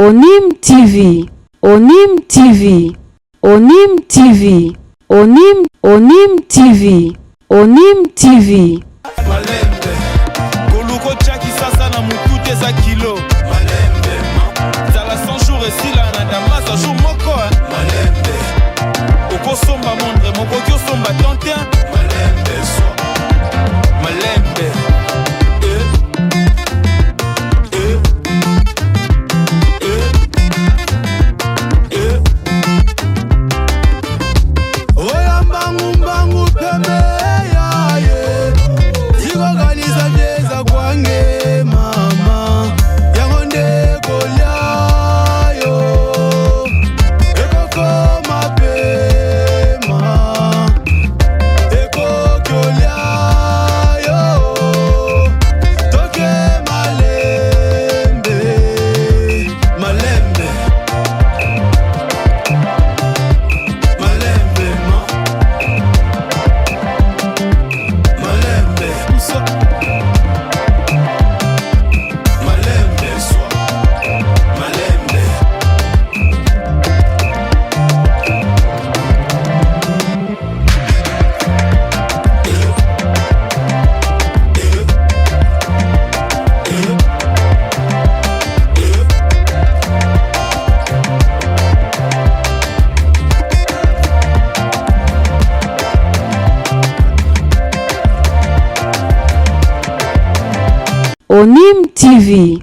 Onim TV, Onim TV, Onim TV, Onim TV, Onim TV. Malembe, koluko chaki sasa na mutute za kilo. Malembe, zala 100 jours et la na damasa jour moko. Malembe, okosomba mondre moko kyosomba tontin. Malembe so, malembe. Onim TV.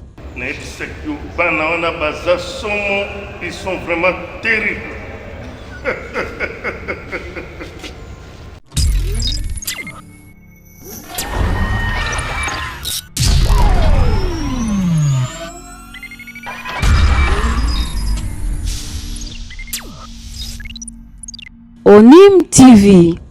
Ils sont vraiment terribles. Onim TV.